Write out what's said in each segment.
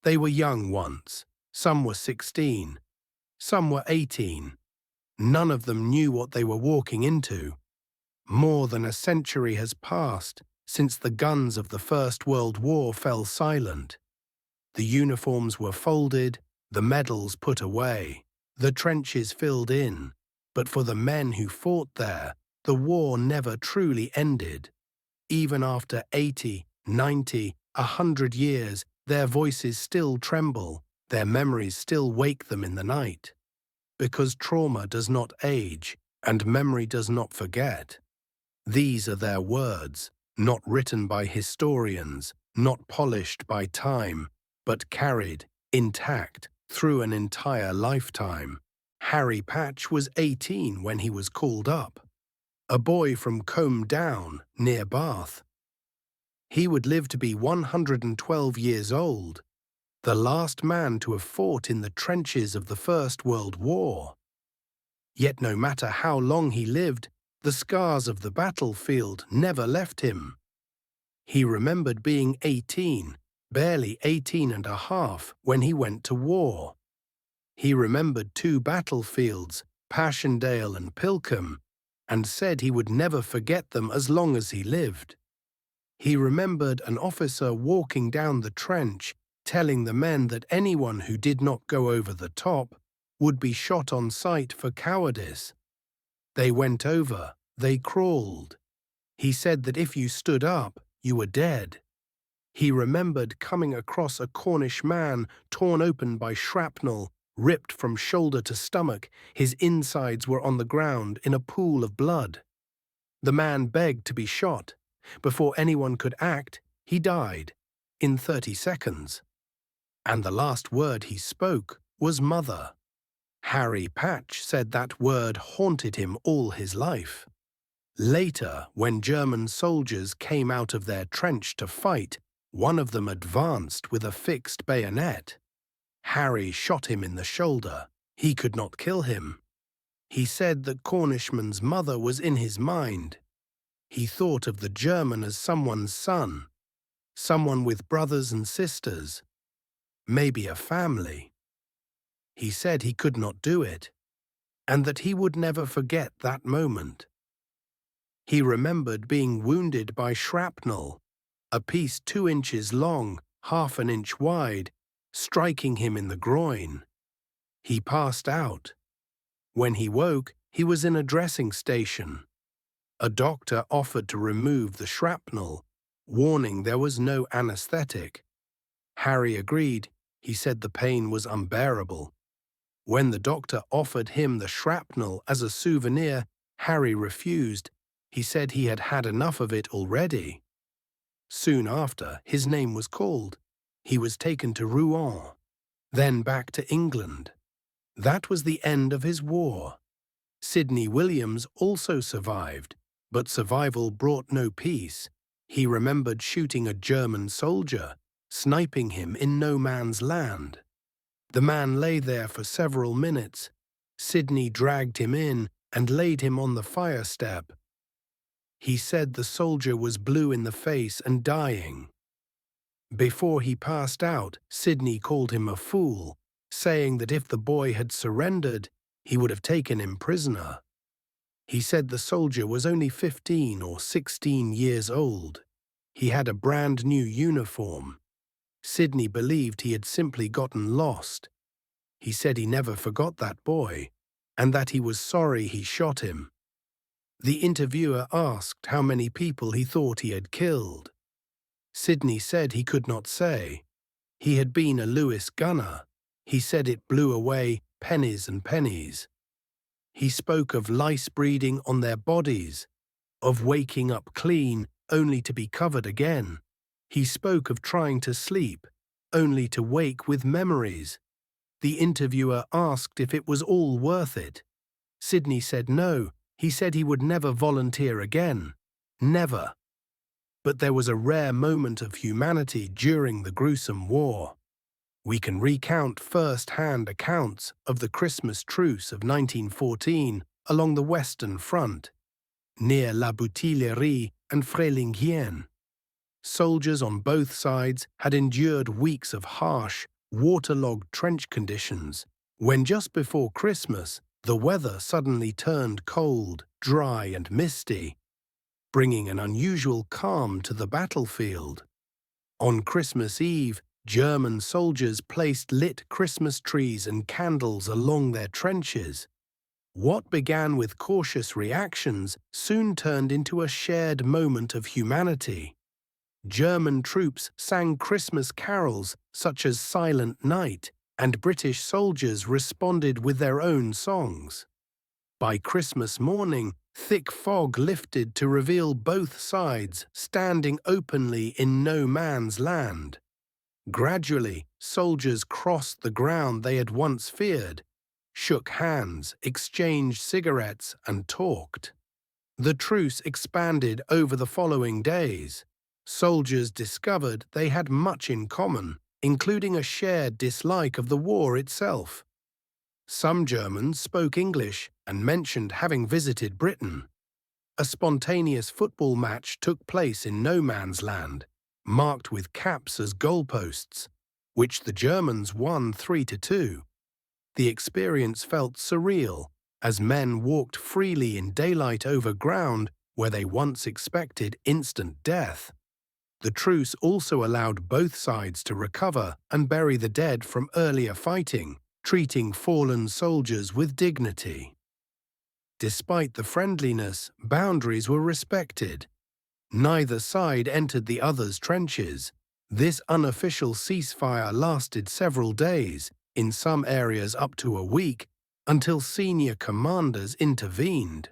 They were young once. Some were 16. Some were 18. None of them knew what they were walking into. More than a century has passed since the guns of the First World War fell silent. The uniforms were folded, the medals put away, the trenches filled in, but for the men who fought there, the war never truly ended. Even after 80, 90, 100 years, their voices still tremble, their memories still wake them in the night. Because trauma does not age, and memory does not forget. These are their words, not written by historians, not polished by time, but carried, intact, through an entire lifetime. Harry Patch was 18 when he was called up. A boy from Combe Down, near Bath. He would live to be 112 years old, the last man to have fought in the trenches of the First World War. Yet no matter how long he lived, the scars of the battlefield never left him. He remembered being 18, barely 18 and a half, when he went to war. He remembered 2 battlefields, Passchendaele and Pilkem, and said he would never forget them as long as he lived. He remembered an officer walking down the trench, telling the men that anyone who did not go over the top would be shot on sight for cowardice. They went over, they crawled. He said that if you stood up, you were dead. He remembered coming across a Cornish man torn open by shrapnel, ripped from shoulder to stomach. His insides were on the ground in a pool of blood. The man begged to be shot. Before anyone could act, he died, in 30 seconds. And the last word he spoke was mother. Harry Patch said that word haunted him all his life. Later, when German soldiers came out of their trench to fight, one of them advanced with a fixed bayonet. Harry shot him in the shoulder. He could not kill him. He said the Cornishman's mother was in his mind. He thought of the German as someone's son, someone with brothers and sisters, maybe a family. He said he could not do it, and that he would never forget that moment. He remembered being wounded by shrapnel, a piece 2 inches long, half an inch wide, striking him in the groin. He passed out. When he woke, he was in a dressing station. A doctor offered to remove the shrapnel, warning there was no anesthetic. Harry agreed. He said the pain was unbearable. When the doctor offered him the shrapnel as a souvenir, Harry refused. He said he had had enough of it already. Soon after, his name was called. He was taken to Rouen, then back to England. That was the end of his war. Sidney Williams also survived, but survival brought no peace. He remembered shooting a German soldier, sniping him in no man's land. The man lay there for several minutes. Sidney dragged him in and laid him on the fire step. He said the soldier was blue in the face and dying. Before he passed out, Sidney called him a fool, saying that if the boy had surrendered, he would have taken him prisoner. He said the soldier was only 15 or 16 years old. He had a brand new uniform. Sidney believed he had simply gotten lost. He said he never forgot that boy, and that he was sorry he shot him. The interviewer asked how many people he thought he had killed. Sidney said he could not say. He had been a Lewis gunner. He said it blew away pennies and pennies. He spoke of lice breeding on their bodies, of waking up clean only to be covered again. He spoke of trying to sleep, only to wake with memories. The interviewer asked if it was all worth it. Sidney said no. He said he would never volunteer again. Never. But there was a rare moment of humanity during the gruesome war. We can recount first-hand accounts of the Christmas truce of 1914 along the Western Front, near La Boutillière and Frélinghienne. Soldiers on both sides had endured weeks of harsh, waterlogged trench conditions, when just before Christmas, the weather suddenly turned cold, dry and misty, bringing an unusual calm to the battlefield. On Christmas Eve, German soldiers placed lit Christmas trees and candles along their trenches. What began with cautious reactions soon turned into a shared moment of humanity. German troops sang Christmas carols such as Silent Night, and British soldiers responded with their own songs. By Christmas morning, thick fog lifted to reveal both sides standing openly in no man's land. Gradually, soldiers crossed the ground they had once feared, shook hands, exchanged cigarettes, and talked. The truce expanded over the following days. Soldiers discovered they had much in common, including a shared dislike of the war itself. Some Germans spoke English and mentioned having visited Britain. A spontaneous football match took place in no man's land, marked with caps as goalposts, which the Germans won 3-2. The experience felt surreal, as men walked freely in daylight over ground where they once expected instant death. The truce also allowed both sides to recover and bury the dead from earlier fighting, treating fallen soldiers with dignity. Despite the friendliness, boundaries were respected. Neither side entered the other's trenches. This unofficial ceasefire lasted several days, in some areas up to a week, until senior commanders intervened.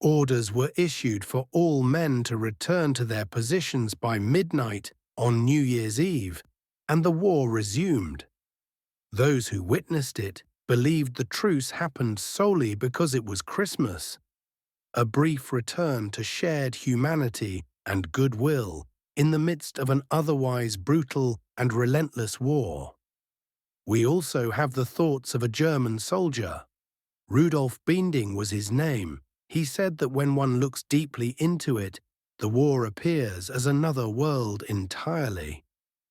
Orders were issued for all men to return to their positions by midnight on New Year's Eve, and the war resumed. Those who witnessed it believed the truce happened solely because it was Christmas, a brief return to shared humanity and goodwill in the midst of an otherwise brutal and relentless war. We also have the thoughts of a German soldier. Rudolf Binding was his name. He said that when one looks deeply into it, the war appears as another world entirely,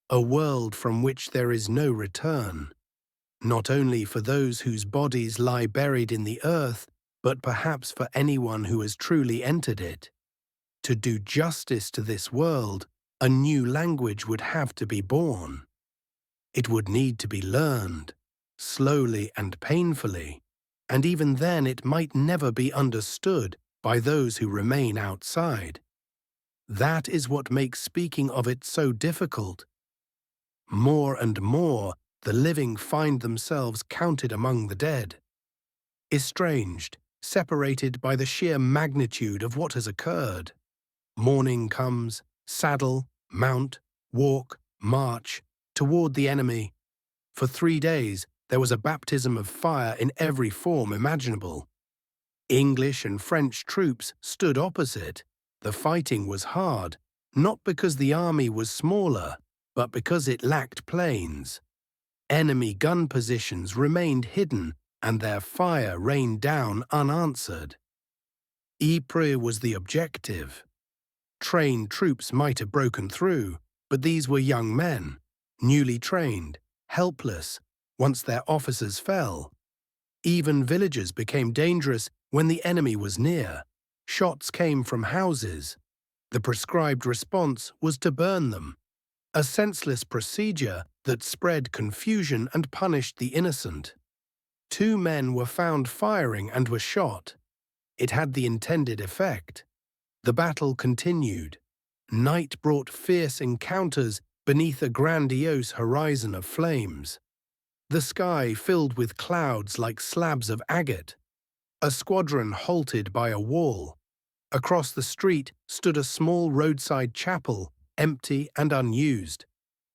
a world from which there is no return, not only for those whose bodies lie buried in the earth, but perhaps for anyone who has truly entered it. To do justice to this world, a new language would have to be born. It would need to be learned, slowly and painfully, and even then it might never be understood by those who remain outside. That is what makes speaking of it so difficult. More and more, the living find themselves counted among the dead. Estranged, separated by the sheer magnitude of what has occurred. Morning comes, saddle, mount, walk, march, toward the enemy. For 3 days, there was a baptism of fire in every form imaginable. English and French troops stood opposite. The fighting was hard, not because the army was smaller, but because it lacked planes. Enemy gun positions remained hidden, and their fire rained down unanswered. Ypres was the objective. Trained troops might have broken through, but these were young men, newly trained, helpless, once their officers fell. Even villages became dangerous when the enemy was near. Shots came from houses. The prescribed response was to burn them, a senseless procedure that spread confusion and punished the innocent. 2 men were found firing and were shot. It had the intended effect. The battle continued. Night brought fierce encounters beneath a grandiose horizon of flames. The sky filled with clouds like slabs of agate. A squadron halted by a wall. Across the street stood a small roadside chapel, empty and unused.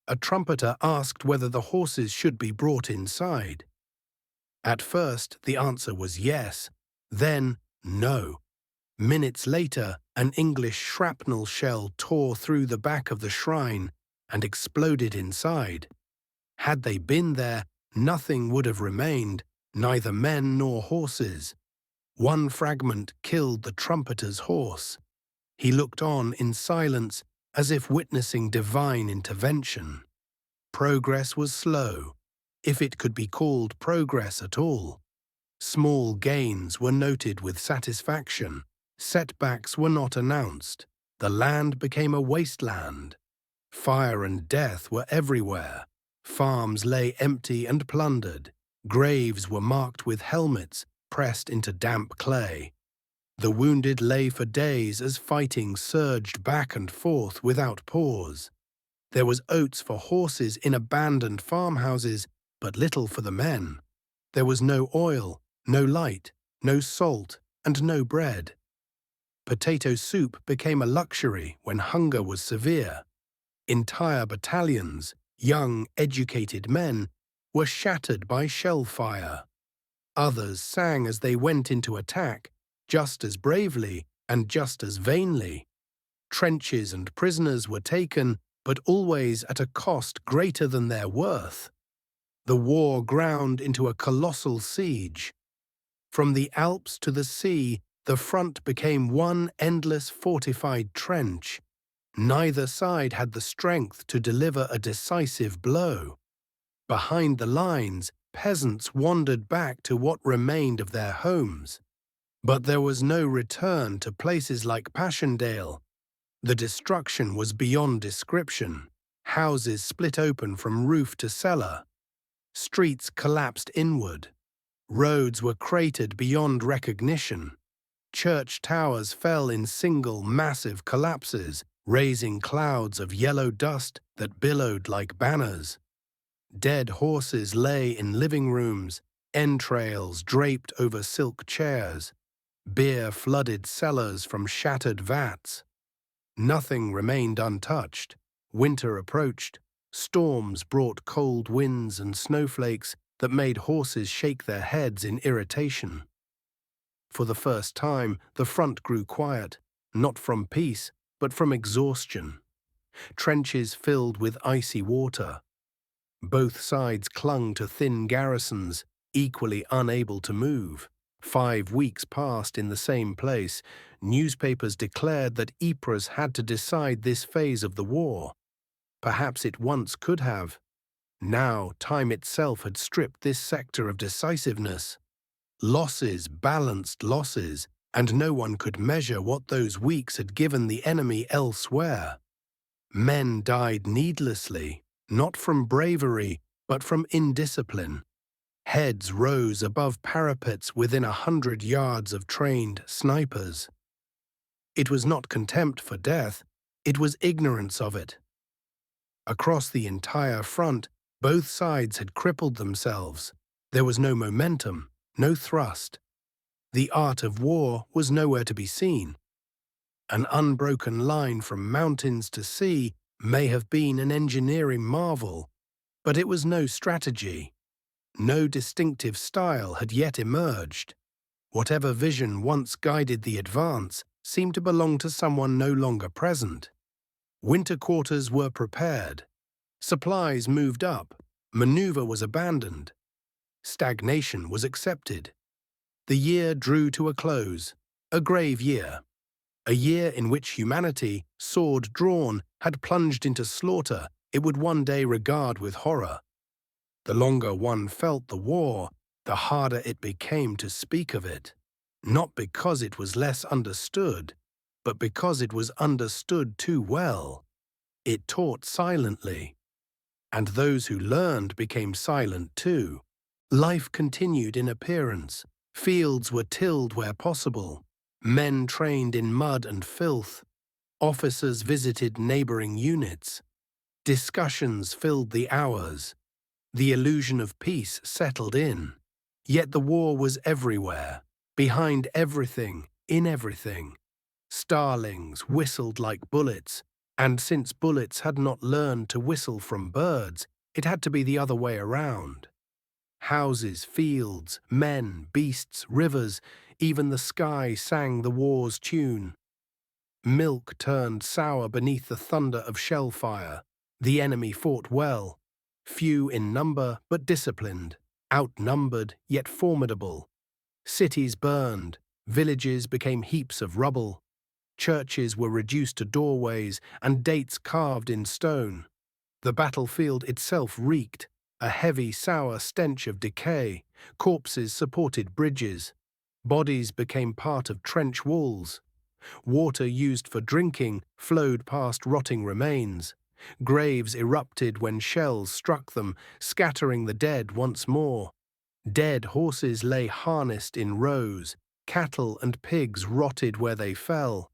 A trumpeter asked whether the horses should be brought inside. At first, the answer was yes, then no. Minutes later, an English shrapnel shell tore through the back of the shrine and exploded inside. Had they been there, nothing would have remained, neither men nor horses. One fragment killed the trumpeter's horse. He looked on in silence, as if witnessing divine intervention. Progress was slow, if it could be called progress at all. Small gains were noted with satisfaction. Setbacks were not announced. The land became a wasteland. Fire and death were everywhere. Farms lay empty and plundered. Graves were marked with helmets pressed into damp clay. The wounded lay for days as fighting surged back and forth without pause. There was oats for horses in abandoned farmhouses, but little for the men. There was no oil, no light, no salt, and no bread. Potato soup became a luxury when hunger was severe. Entire battalions, young, educated men, were shattered by shell fire. Others sang as they went into attack, just as bravely and just as vainly. Trenches and prisoners were taken, but always at a cost greater than their worth. The war ground into a colossal siege. From the Alps to the sea, the front became one endless fortified trench. Neither side had the strength to deliver a decisive blow. Behind the lines, peasants wandered back to what remained of their homes. But there was no return to places like Passchendaele. The destruction was beyond description. Houses split open from roof to cellar. Streets collapsed inward. Roads were cratered beyond recognition. Church towers fell in single, massive collapses, raising clouds of yellow dust that billowed like banners. Dead horses lay in living rooms, entrails draped over silk chairs. Beer flooded cellars from shattered vats. Nothing remained untouched. Winter approached. Storms brought cold winds and snowflakes that made horses shake their heads in irritation. For the first time, the front grew quiet, not from peace, but from exhaustion. Trenches filled with icy water. Both sides clung to thin garrisons, equally unable to move. 5 weeks passed in the same place. Newspapers declared that Ypres had to decide this phase of the war. Perhaps it once could have. Now time itself had stripped this sector of decisiveness. Losses balanced losses, and no one could measure what those weeks had given the enemy elsewhere. Men died needlessly, not from bravery, but from indiscipline. Heads rose above parapets within 100 yards of trained snipers. It was not contempt for death, it was ignorance of it. Across the entire front, both sides had crippled themselves. There was no momentum, no thrust. The art of war was nowhere to be seen. An unbroken line from mountains to sea may have been an engineering marvel, but it was no strategy. No distinctive style had yet emerged. Whatever vision once guided the advance seemed to belong to someone no longer present. Winter quarters were prepared. Supplies moved up. Maneuver was abandoned. Stagnation was accepted. The year drew to a close, a grave year. A year in which humanity, sword drawn, had plunged into slaughter it would one day regard with horror. The longer one felt the war, the harder it became to speak of it, not because it was less understood, but because it was understood too well. It taught silently, and those who learned became silent too. Life continued in appearance. Fields were tilled where possible. Men trained in mud and filth. Officers visited neighboring units. Discussions filled the hours. The illusion of peace settled in. Yet the war was everywhere, behind everything, in everything. Starlings whistled like bullets, and since bullets had not learned to whistle from birds, it had to be the other way around. Houses, fields, men, beasts, rivers, even the sky sang the war's tune. Milk turned sour beneath the thunder of shell fire. The enemy fought well. Few in number but disciplined, outnumbered yet formidable. Cities burned, villages became heaps of rubble. Churches were reduced to doorways and dates carved in stone. The battlefield itself reeked, a heavy, sour stench of decay. Corpses supported bridges. Bodies became part of trench walls. Water used for drinking flowed past rotting remains. Graves erupted when shells struck them, scattering the dead once more. Dead horses lay harnessed in rows. Cattle and pigs rotted where they fell.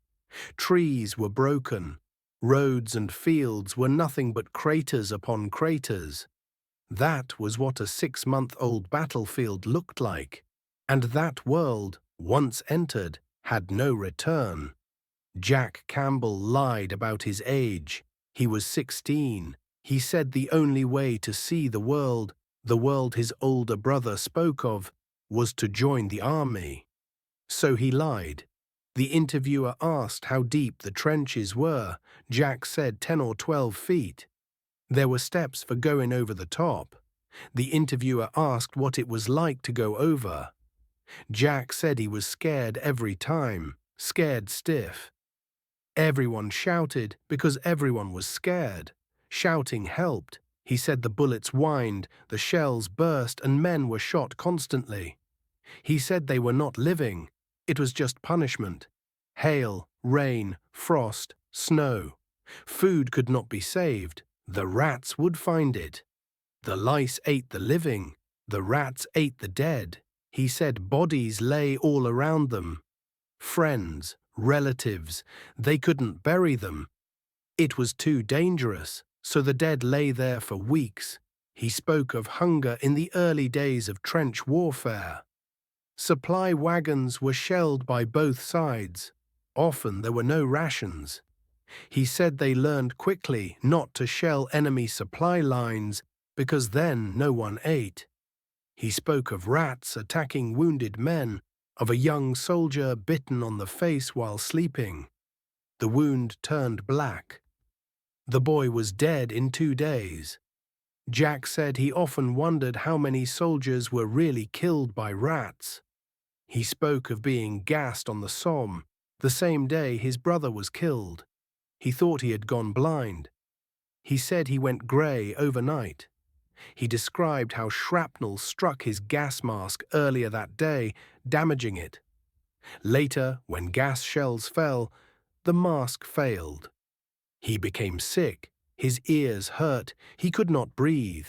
Trees were broken. Roads and fields were nothing but craters upon craters. That was what a 6-month-old battlefield looked like. And that world, once entered, had no return. Jack Campbell lied about his age. He was 16. He said the only way to see the world his older brother spoke of, was to join the army. So he lied. The interviewer asked how deep the trenches were. Jack said 10 or 12 feet. There were steps for going over the top. The interviewer asked what it was like to go over. Jack said he was scared every time, scared stiff. Everyone shouted because everyone was scared. Shouting helped. He said the bullets whined, the shells burst, and men were shot constantly. He said they were not living. It was just punishment. Hail, rain, frost, snow. Food could not be saved. The rats would find it. The lice ate the living. The rats ate the dead. He said bodies lay all around them. Friends, relatives, they couldn't bury them. It was too dangerous, so the dead lay there for weeks. He spoke of hunger in the early days of trench warfare. Supply wagons were shelled by both sides. Often there were no rations. He said they learned quickly not to shell enemy supply lines because then no one ate. He spoke of rats attacking wounded men, of a young soldier bitten on the face while sleeping. The wound turned black. The boy was dead in 2 days. Jack said he often wondered how many soldiers were really killed by rats. He spoke of being gassed on the Somme, the same day his brother was killed. He thought he had gone blind. He said he went grey overnight. He described how shrapnel struck his gas mask earlier that day, damaging it. Later, when gas shells fell, the mask failed. He became sick. His ears hurt. He could not breathe.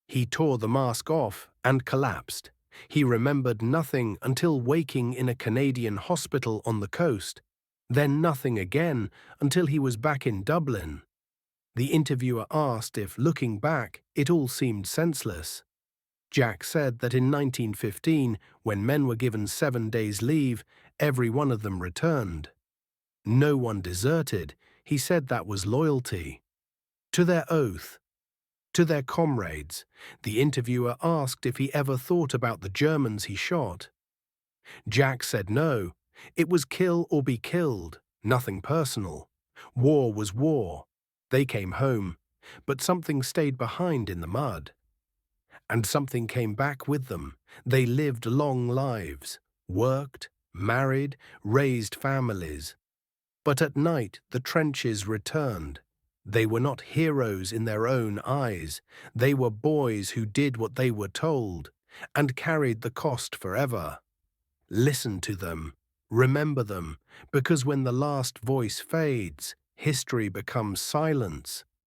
He tore the mask off and collapsed. He remembered nothing until waking in a Canadian hospital on the coast, then nothing again until he was back in Dublin. The interviewer asked if, looking back, it all seemed senseless. Jack said that in 1915, when men were given 7 days' leave, every one of them returned. No one deserted. He said that was loyalty. To their oath. To their comrades. The interviewer asked if he ever thought about the Germans he shot. Jack said no. It was kill or be killed, nothing personal. War was war. They came home, but something stayed behind in the mud. And something came back with them. They lived long lives, worked, married, raised families. But at night the trenches returned. They were not heroes in their own eyes. They were boys who did what they were told and carried the cost forever. Listen to them, remember them, because when the last voice fades, history becomes silence.